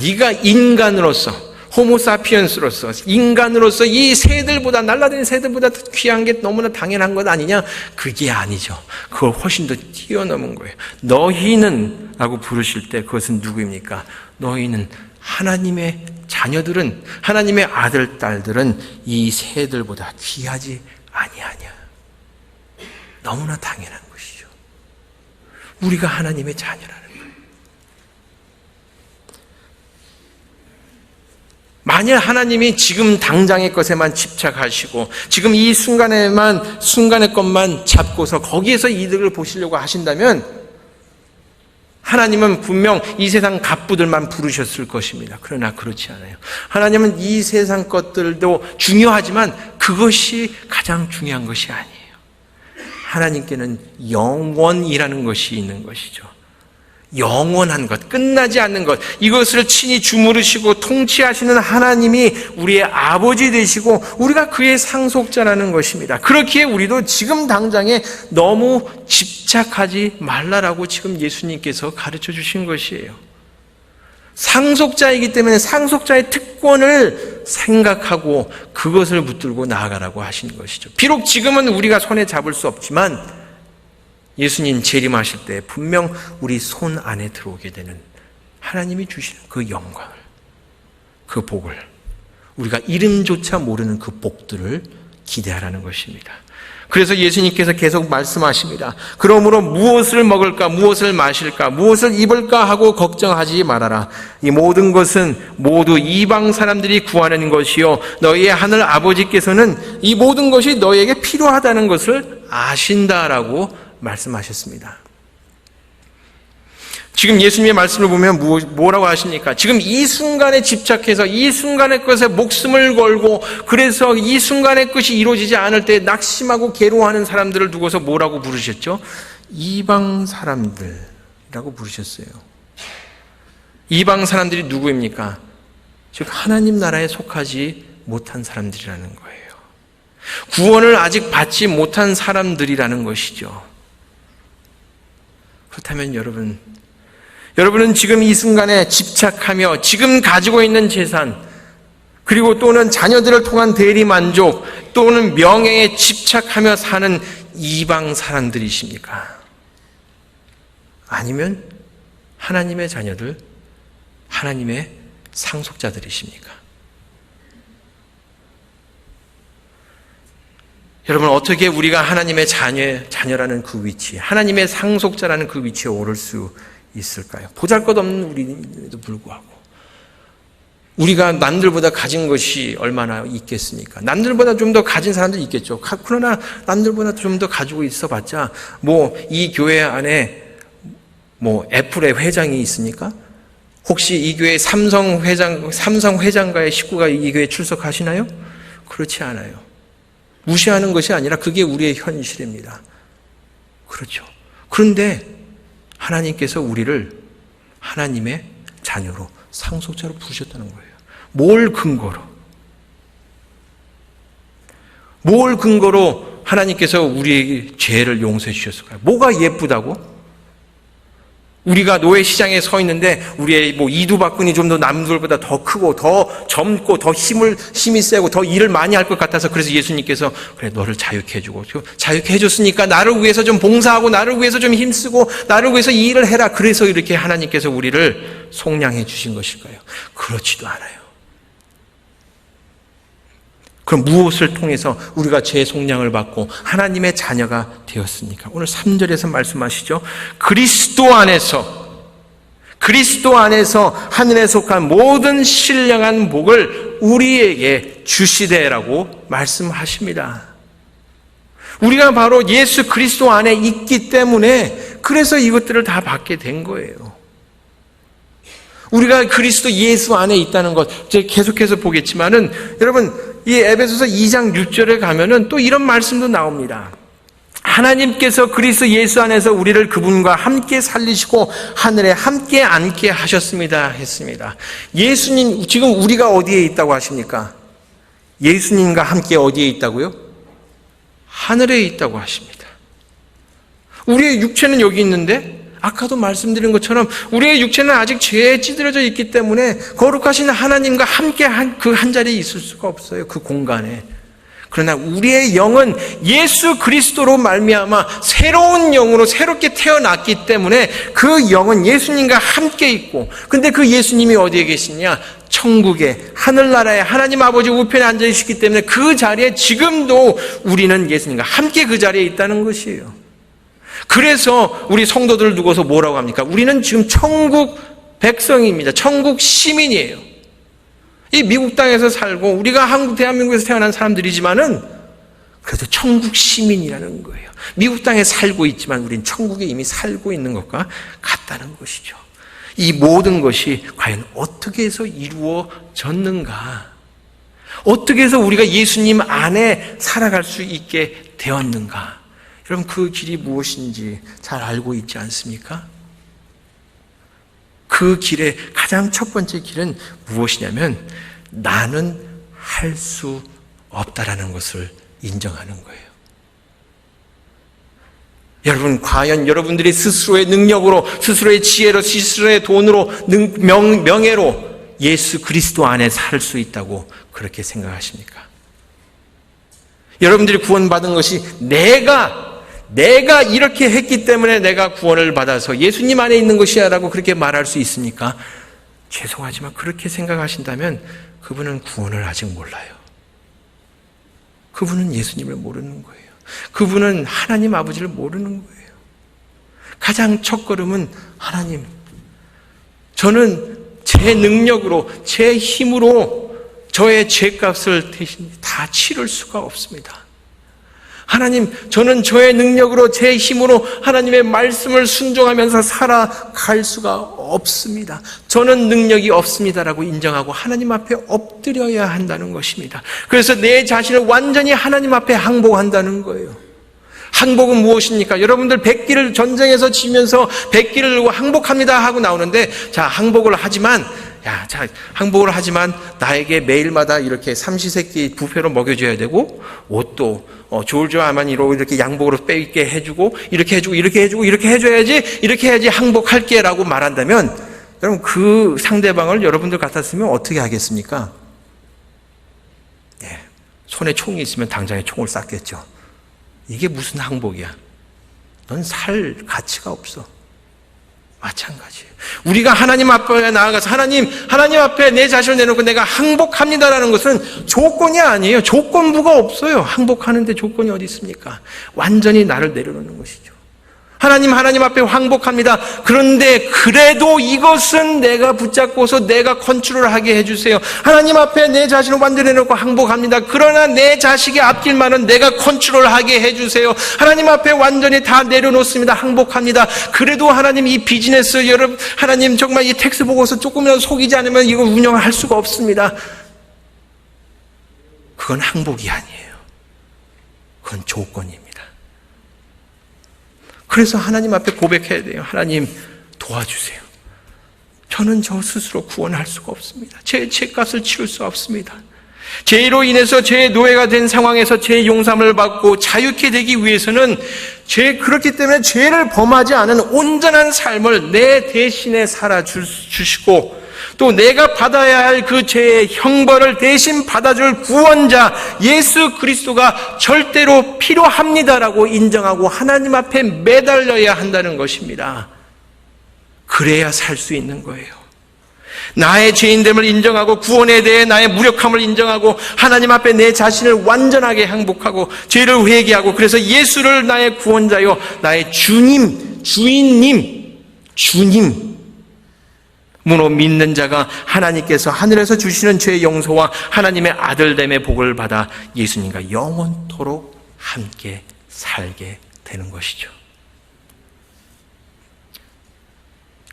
네가 인간으로서 호모사피엔스로서 인간으로서 이 새들보다 날아다니는 새들보다 귀한 게 너무나 당연한 것 아니냐? 그게 아니죠. 그걸 훨씬 더 뛰어넘은 거예요. 너희는 라고 부르실 때 그것은 누구입니까? 너희는 하나님의 자녀들은 하나님의 아들 딸들은 이 새들보다 귀하지 아니하냐. 너무나 당연한 것이죠. 우리가 하나님의 자녀라는 거예요. 만일 하나님이 지금 당장의 것에만 집착하시고 지금 이 순간의 것만 잡고서 거기에서 이득을 보시려고 하신다면 하나님은 분명 이 세상 갑부들만 부르셨을 것입니다. 그러나 그렇지 않아요. 하나님은 이 세상 것들도 중요하지만 그것이 가장 중요한 것이 아니에요. 하나님께는 영원이라는 것이 있는 것이죠. 영원한 것, 끝나지 않는 것, 이것을 친히 주무르시고 통치하시는 하나님이 우리의 아버지 되시고 우리가 그의 상속자라는 것입니다. 그렇기에 우리도 지금 당장에 너무 집착하지 말라라고 지금 예수님께서 가르쳐 주신 것이에요. 상속자이기 때문에 상속자의 특권을 생각하고 그것을 붙들고 나아가라고 하신 것이죠. 비록 지금은 우리가 손에 잡을 수 없지만 예수님 재림하실 때 분명 우리 손 안에 들어오게 되는 하나님이 주시는 그 영광을, 그 복을, 우리가 이름조차 모르는 그 복들을 기대하라는 것입니다. 그래서 예수님께서 계속 말씀하십니다. 그러므로 무엇을 먹을까, 무엇을 마실까, 무엇을 입을까 하고 걱정하지 말아라. 이 모든 것은 모두 이방 사람들이 구하는 것이요 너희의 하늘 아버지께서는 이 모든 것이 너희에게 필요하다는 것을 아신다라고 말씀하셨습니다. 지금 예수님의 말씀을 보면 뭐라고 하십니까? 지금 이 순간에 집착해서 이 순간의 것에 목숨을 걸고 그래서 이 순간의 것이 이루어지지 않을 때 낙심하고 괴로워하는 사람들을 두고서 뭐라고 부르셨죠? 이방 사람들이라고 부르셨어요. 이방 사람들이 누구입니까? 즉 하나님 나라에 속하지 못한 사람들이라는 거예요. 구원을 아직 받지 못한 사람들이라는 것이죠. 그렇다면 여러분은 지금 이 순간에 집착하며 지금 가지고 있는 재산 그리고 또는 자녀들을 통한 대리만족 또는 명예에 집착하며 사는 이방 사람들이십니까? 아니면 하나님의 자녀들, 하나님의 상속자들이십니까? 여러분, 어떻게 우리가 하나님의 자녀라는 그 위치, 하나님의 상속자라는 그 위치에 오를 수 있을까요? 보잘것없는 우리에도 불구하고 우리가 남들보다 가진 것이 얼마나 있겠습니까? 남들보다 좀 더 가진 사람들이 있겠죠. 그러나 남들보다 좀 더 가지고 있어봤자 이 교회 안에 애플의 회장이 있습니까? 혹시 이 교회 삼성 회장가의 식구가 이 교회에 출석하시나요? 그렇지 않아요. 무시하는 것이 아니라 그게 우리의 현실입니다. 그렇죠. 그런데 하나님께서 우리를 하나님의 자녀로 상속자로 부르셨다는 거예요. 뭘 근거로 하나님께서 우리의 죄를 용서해 주셨을까요? 뭐가 예쁘다고? 우리가 노예 시장에 서 있는데 우리의 이두박근이 좀 더 남들보다 더 크고 더 젊고 더 힘이 세고 더 일을 많이 할 것 같아서 그래서 예수님께서 그래 너를 자유케 해주고 자유케 해줬으니까 나를 위해서 좀 봉사하고 나를 위해서 좀 힘쓰고 나를 위해서 이 일을 해라. 그래서 이렇게 하나님께서 우리를 속량해 주신 것일까요? 그렇지도 않아요. 그럼 무엇을 통해서 우리가 죄 속량을 받고 하나님의 자녀가 되었습니까? 오늘 3절에서 말씀하시죠. 그리스도 안에서 하늘에 속한 모든 신령한 복을 우리에게 주시되라고 말씀하십니다. 우리가 바로 예수 그리스도 안에 있기 때문에 그래서 이것들을 다 받게 된 거예요. 우리가 그리스도 예수 안에 있다는 것, 제가 계속해서 보겠지만은 여러분 이 에베소서 2장 6절에 가면은 또 이런 말씀도 나옵니다. 하나님께서 그리스도 예수 안에서 우리를 그분과 함께 살리시고 하늘에 함께 앉게 하셨습니다 했습니다. 예수님 지금 우리가 어디에 있다고 하십니까? 예수님과 함께 어디에 있다고요? 하늘에 있다고 하십니다. 우리의 육체는 여기 있는데 아까도 말씀드린 것처럼 우리의 육체는 아직 죄에 찌들어져 있기 때문에 거룩하신 하나님과 함께 그 한 자리에 있을 수가 없어요. 그 공간에. 그러나 우리의 영은 예수 그리스도로 말미암아 새로운 영으로 새롭게 태어났기 때문에 그 영은 예수님과 함께 있고 근데 그 예수님이 어디에 계시냐? 천국에 하늘나라에 하나님 아버지 우편에 앉아 계시기 때문에 그 자리에 지금도 우리는 예수님과 함께 그 자리에 있다는 것이에요. 그래서 우리 성도들을 두고서 뭐라고 합니까? 우리는 지금 천국 백성입니다. 천국 시민이에요. 이 미국 땅에서 살고 우리가 대한민국에서 태어난 사람들이지만은 그래도 천국 시민이라는 거예요. 미국 땅에 살고 있지만 우린 천국에 이미 살고 있는 것과 같다는 것이죠. 이 모든 것이 과연 어떻게 해서 이루어졌는가? 어떻게 해서 우리가 예수님 안에 살아갈 수 있게 되었는가? 여러분 그 길이 무엇인지 잘 알고 있지 않습니까? 그 길의 가장 첫 번째 길은 무엇이냐면 나는 할 수 없다라는 것을 인정하는 거예요. 여러분 과연 여러분들이 스스로의 능력으로 스스로의 지혜로 스스로의 돈으로 명예로 예수 그리스도 안에 살 수 있다고 그렇게 생각하십니까? 여러분들이 구원받은 것이 내가 이렇게 했기 때문에 내가 구원을 받아서 예수님 안에 있는 것이야 라고 그렇게 말할 수 있습니까? 죄송하지만 그렇게 생각하신다면 그분은 구원을 아직 몰라요. 그분은 예수님을 모르는 거예요. 그분은 하나님 아버지를 모르는 거예요. 가장 첫 걸음은 하나님, 저는 제 능력으로 제 힘으로 저의 죄값을 대신 다 치를 수가 없습니다. 하나님, 저는 저의 능력으로 제 힘으로 하나님의 말씀을 순종하면서 살아갈 수가 없습니다. 저는 능력이 없습니다라고 인정하고 하나님 앞에 엎드려야 한다는 것입니다. 그래서 내 자신을 완전히 하나님 앞에 항복한다는 거예요. 항복은 무엇입니까? 여러분들 백기를 전쟁에서 지면서 백기를 들고 항복합니다 하고 나오는데, 자, 항복을 하지만 나에게 매일마다 이렇게 삼시세끼 부페로 먹여줘야 되고, 옷도 졸조 아마니로 이렇게 양복으로 빼입게 해주고, 이렇게 해줘야지, 이렇게 해야지 항복할게 라고 말한다면, 그럼 그 상대방을 여러분들 같았으면 어떻게 하겠습니까? 손에 총이 있으면 당장에 총을 쐈겠죠. 이게 무슨 항복이야? 넌 살 가치가 없어. 마찬가지예요. 우리가 하나님 앞에 나아가서 하나님 앞에 내 자신을 내놓고 내가 항복합니다라는 것은 조건이 아니에요. 조건부가 없어요. 항복하는데 조건이 어디 있습니까? 완전히 나를 내려놓는 것이죠. 하나님 앞에 항복합니다. 그런데 그래도 이것은 내가 붙잡고서 내가 컨트롤하게 해주세요. 하나님 앞에 내 자신을 완전히 내놓고 항복합니다. 그러나 내 자식의 앞길만은 내가 컨트롤하게 해주세요. 하나님 앞에 완전히 다 내려놓습니다. 항복합니다. 그래도 하나님 이 비즈니스, 여러분, 하나님 정말 이 텍스 보고서 조금이라도 속이지 않으면 이거 운영할 수가 없습니다. 그건 항복이 아니에요. 그건 조건입니다. 그래서 하나님 앞에 고백해야 돼요. 하나님 도와주세요. 저는 저 스스로 구원할 수가 없습니다. 제 죄값을 치를 수 없습니다. 죄로 인해서 죄의 노예가 된 상황에서 죄의 용서함을 받고 자유케 되기 위해서는 그렇기 때문에 죄를 범하지 않은 온전한 삶을 내 대신에 살아주시고, 또 내가 받아야 할 그 죄의 형벌을 대신 받아줄 구원자 예수 그리스도가 절대로 필요합니다라고 인정하고 하나님 앞에 매달려야 한다는 것입니다. 그래야 살 수 있는 거예요. 나의 죄인됨을 인정하고 구원에 대해 나의 무력함을 인정하고 하나님 앞에 내 자신을 완전하게 항복하고 죄를 회개하고, 그래서 예수를 나의 구원자요, 나의 주님으로 믿는 자가 하나님께서 하늘에서 주시는 죄의 용서와 하나님의 아들됨의 복을 받아 예수님과 영원토록 함께 살게 되는 것이죠.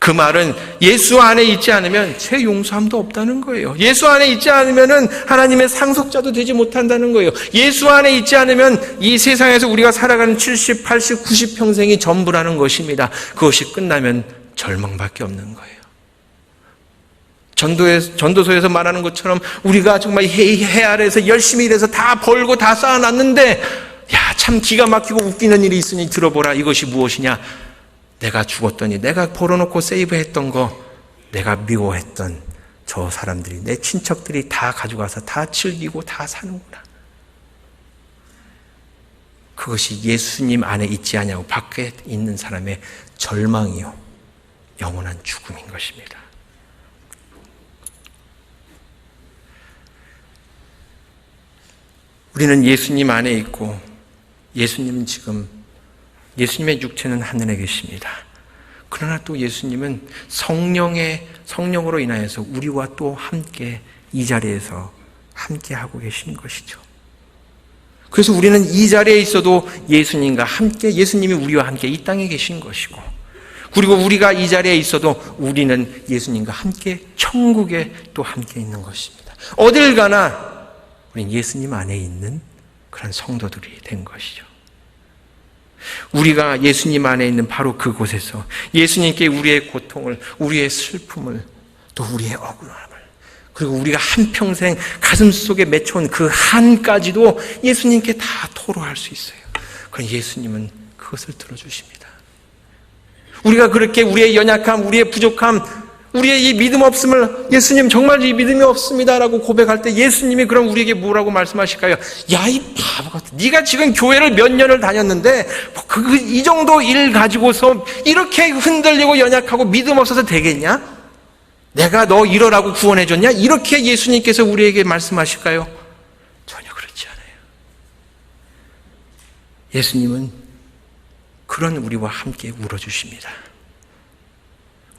그 말은 예수 안에 있지 않으면 죄 용서함도 없다는 거예요. 예수 안에 있지 않으면 하나님의 상속자도 되지 못한다는 거예요. 예수 안에 있지 않으면 이 세상에서 우리가 살아가는 70, 80, 90평생이 전부라는 것입니다. 그것이 끝나면 절망밖에 없는 거예요. 전도서에서 말하는 것처럼 우리가 정말 해 아래에서 열심히 일해서 다 벌고 다 쌓아놨는데, 참 기가 막히고 웃기는 일이 있으니 들어보라. 이것이 무엇이냐? 내가 죽었더니 내가 벌어놓고 세이브했던 거, 내가 미워했던 저 사람들이, 내 친척들이 다 가져가서 다 즐기고 다 사는구나. 그것이 예수님 안에 있지 않냐고 밖에 있는 사람의 절망이요, 영원한 죽음인 것입니다. 우리는 예수님 안에 있고, 예수님은 지금, 예수님의 육체는 하늘에 계십니다. 그러나 또 예수님은 성령으로 인하여서 우리와 또 함께 이 자리에서 함께 하고 계신 것이죠. 그래서 우리는 이 자리에 있어도 예수님과 함께, 예수님이 우리와 함께 이 땅에 계신 것이고, 그리고 우리가 이 자리에 있어도 우리는 예수님과 함께 천국에 또 함께 있는 것입니다. 어딜 가나 우리는 예수님 안에 있는 그런 성도들이 된 것이죠. 우리가 예수님 안에 있는 바로 그곳에서 예수님께 우리의 고통을, 우리의 슬픔을, 또 우리의 억울함을, 그리고 우리가 한평생 가슴 속에 맺혀온 그 한까지도 예수님께 다 토로할 수 있어요. 그럼 예수님은 그것을 들어주십니다. 우리가 그렇게 우리의 연약함, 우리의 부족함, 우리의 이 믿음 없음을, 예수님 정말 이 믿음이 없습니다라고 고백할 때 예수님이 그럼 우리에게 뭐라고 말씀하실까요? 야, 이 바보 같아. 네가 지금 교회를 몇 년을 다녔는데 이 정도 일 가지고서 이렇게 흔들리고 연약하고 믿음 없어서 되겠냐? 내가 너 이러라고 구원해 줬냐? 이렇게 예수님께서 우리에게 말씀하실까요? 전혀 그렇지 않아요. 예수님은 그런 우리와 함께 울어주십니다.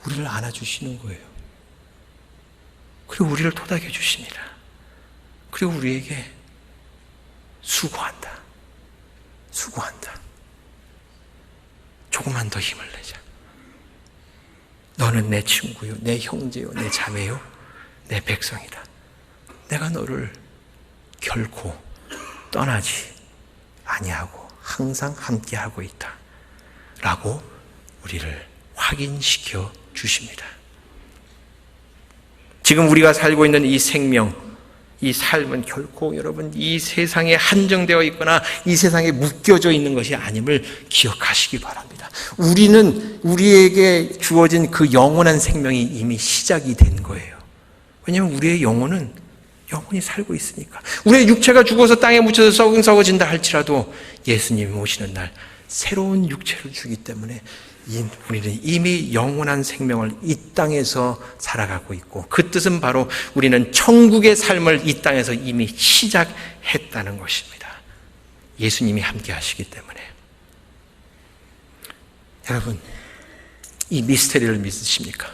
우리를 안아주시는 거예요. 그리고 우리를 토닥여 주십니다. 그리고 우리에게 수고한다, 수고한다. 조금만 더 힘을 내자. 너는 내 친구요, 내 형제요, 내 자매요, 내 백성이다. 내가 너를 결코 떠나지 아니하고 항상 함께하고 있다. 라고 우리를 확인시켜 주십니다. 지금 우리가 살고 있는 이 생명, 이 삶은 결코 여러분 이 세상에 한정되어 있거나 이 세상에 묶여져 있는 것이 아님을 기억하시기 바랍니다. 우리는 우리에게 주어진 그 영원한 생명이 이미 시작이 된 거예요. 왜냐하면 우리의 영혼은 영혼이 살고 있으니까. 우리의 육체가 죽어서 땅에 묻혀서 썩어진다 할지라도 예수님이 오시는 날 새로운 육체를 주기 때문에 우리는 이미 영원한 생명을 이 땅에서 살아가고 있고, 그 뜻은 바로 우리는 천국의 삶을 이 땅에서 이미 시작했다는 것입니다. 예수님이 함께 하시기 때문에. 여러분, 이 미스테리를 믿으십니까?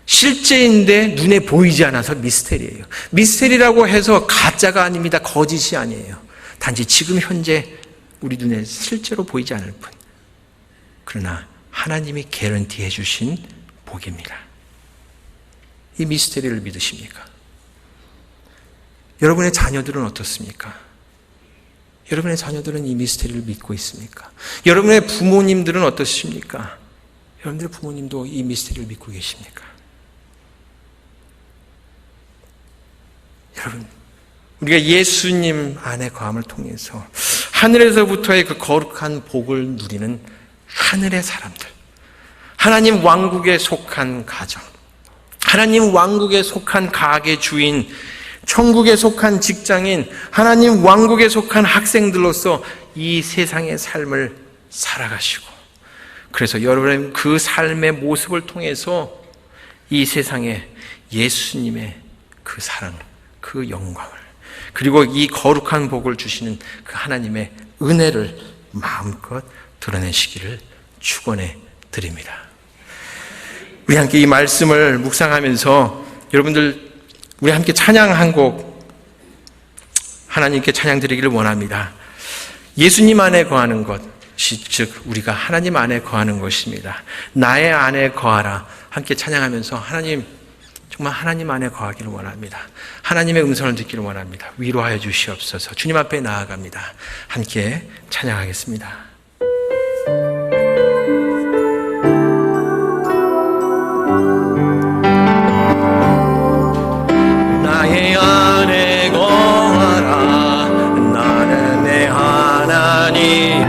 실제인데 눈에 보이지 않아서 미스테리예요. 미스테리라고 해서 가짜가 아닙니다. 거짓이 아니에요. 단지 지금 현재 우리 눈에 실제로 보이지 않을 뿐. 그러나 하나님이 개런티해 주신 복입니다. 이 미스테리를 믿으십니까? 여러분의 자녀들은 어떻습니까? 여러분의 자녀들은 이 미스테리를 믿고 있습니까? 여러분의 부모님들은 어떠십니까? 여러분들의 부모님도 이 미스테리를 믿고 계십니까? 여러분, 우리가 예수님 안에 거함을 통해서 하늘에서부터의 그 거룩한 복을 누리는 하늘의 사람들, 하나님 왕국에 속한 가정, 하나님 왕국에 속한 가게 주인, 천국에 속한 직장인, 하나님 왕국에 속한 학생들로서 이 세상의 삶을 살아가시고, 그래서 여러분의 그 삶의 모습을 통해서 이 세상에 예수님의 그 사랑, 그 영광을, 그리고 이 거룩한 복을 주시는 그 하나님의 은혜를 마음껏 드러내시기를 축원해 드립니다. 우리 함께 이 말씀을 묵상하면서 여러분들 우리 함께 찬양 한 곡 하나님께 찬양 드리기를 원합니다. 예수님 안에 거하는 것이 즉 우리가 하나님 안에 거하는 것입니다. 나의 안에 거하라. 함께 찬양하면서 하나님, 정말 하나님 안에 거하기를 원합니다. 하나님의 음성을 듣기를 원합니다. 위로하여 주시옵소서. 주님 앞에 나아갑니다. 함께 찬양하겠습니다. 나의 안에 거하라. 나는 내 하나님이니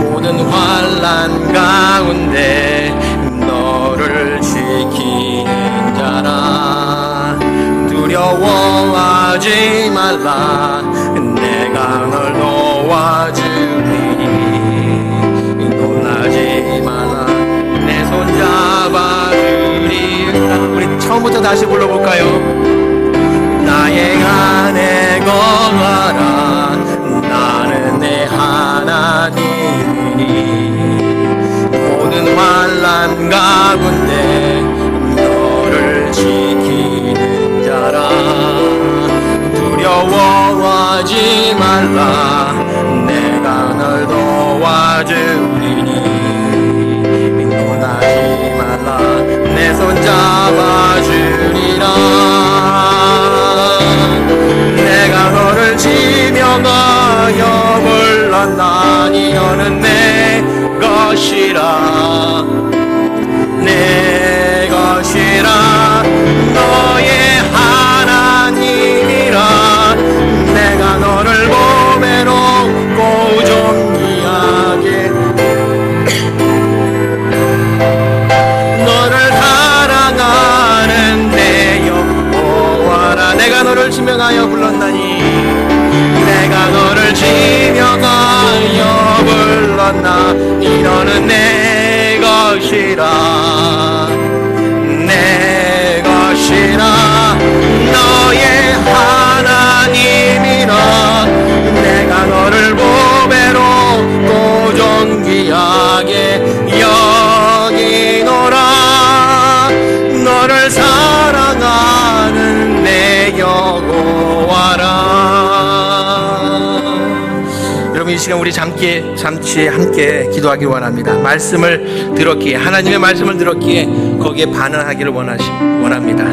모든 환난 가운데 너를 지키는 자라. 두려워하지 말라. 내가 널 도와주리니 놀라지 말라. 내 손 잡아주리라. 우리 처음부터 다시 불러볼까요? 나의 안에 거하라. 나는 내 하나님이니 모든 환난 가운데 너를 지키는 자라. 두려워하지 말라. 내가 널 도와주리니 놀라지 말라. 내 손 잡아주리라. 내가 너를 지명하여 불렀나니 너는 내 것이라. 내 것이라. 너의 하나님이라. 내가 너를 보배롭고 존귀하게 너를 사랑하는 내 여호와라. 내가 너를 지명하여 불렀나니 내가 너를 지명하여 불렀나니 너는 내 것이라. 내 것이라. 너의 하나님이라. 내가 너를 보배롭고 존귀하게 여기노라. 너를 사랑하는 내 여호와라. 이 시간 우리 잠시 함께 기도하기 원합니다. 말씀을 들었기에, 하나님의 말씀을 들었기에 거기에 반응하기를 원합니다.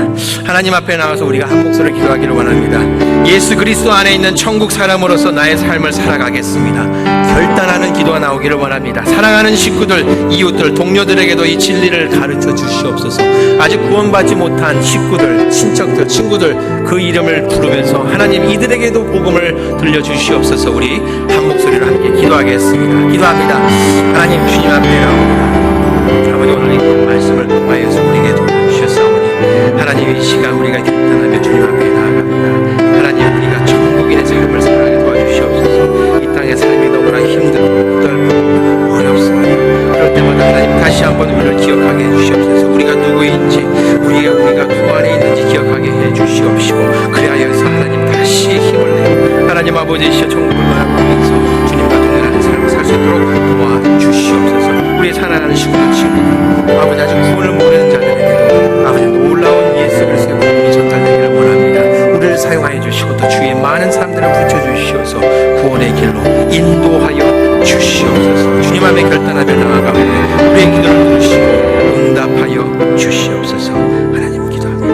하나님 앞에 나와서 우리가 한 목소리로 기도하기를 원합니다. 예수 그리스도 안에 있는 천국 사람으로서 나의 삶을 살아가겠습니다. 결단하는 기도가 나오기를 원합니다. 사랑하는 식구들, 이웃들, 동료들에게도 이 진리를 가르쳐 주시옵소서. 아직 구원받지 못한 식구들, 친척들, 친구들 그 이름을 부르면서 하나님 이들에게도 복음을 들려주시옵소서. 우리 한 목소리로 함께 기도하겠습니다. 기도합니다. 하나님 주님 앞에 나옵니다. 아버지 오늘 이 말씀을 통하여서 우리에게 도와주셨사오니 하나님 이 시간 우리가 결단하며 주님 앞에 나아갑니다. 하나님 우리가 천국인의 삶을 살아가게 도와주시옵소서. 이 땅의 삶이 너무나 힘들고 고달프고 어렵습니다. 그럴 때마다 하나님 다시 한번 우리를 기억하게 해주시옵소서. 우리가 누구인지 우리가 그 안에 있는지 기억하게 해주시옵시고 그리하여서 하나님 다시 힘을 내요. 하나님 아버지시여 천국을 바라보면서 주님과 동행하는 삶을 살 수 있도록 도와주시옵소서. 우리의 사랑하는 친구들 아버지 아직 구원을 모르는 자들에게도 아버지 놀라운 예수 그리스도의 복음이 전달되기를 원합니다. 우리를 사용하여 주시고 또 주위에 많은 사람들을 붙여주시어서 구원의 길로 인도하여 주시옵소서. 주님 앞에 결단하며 나아가며 우리의 기도를 들으시고 응답하여 주시옵소서. 하나님 기도합니다.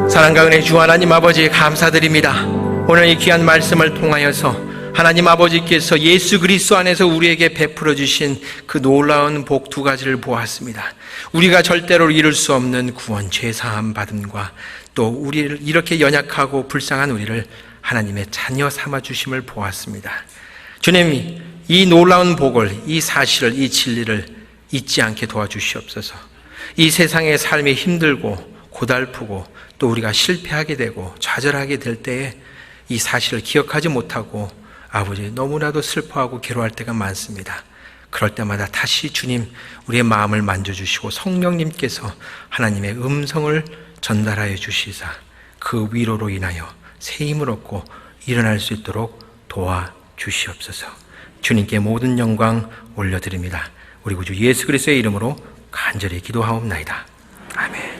사랑과 은혜 주 하나님 아버지 감사드립니다. 오늘 이 귀한 말씀을 통하여서 하나님 아버지께서 예수 그리스도 안에서 우리에게 베풀어 주신 그 놀라운 복 두 가지를 보았습니다. 우리가 절대로 이룰 수 없는 구원, 죄사함 받음과 또 우리를 이렇게 연약하고 불쌍한 우리를 하나님의 자녀 삼아 주심을 보았습니다. 주님이 이 놀라운 복을, 이 사실을, 이 진리를 잊지 않게 도와주시옵소서. 이 세상의 삶이 힘들고 고달프고 또 우리가 실패하게 되고 좌절하게 될 때에 이 사실을 기억하지 못하고 아버지 너무나도 슬퍼하고 괴로워할 때가 많습니다. 그럴 때마다 다시 주님 우리의 마음을 만져주시고 성령님께서 하나님의 음성을 전달하여 주시사 그 위로로 인하여 새 힘을 얻고 일어날 수 있도록 도와주시옵소서. 주님께 모든 영광 올려드립니다. 우리 구주 예수 그리스도의 이름으로 간절히 기도하옵나이다. 아멘.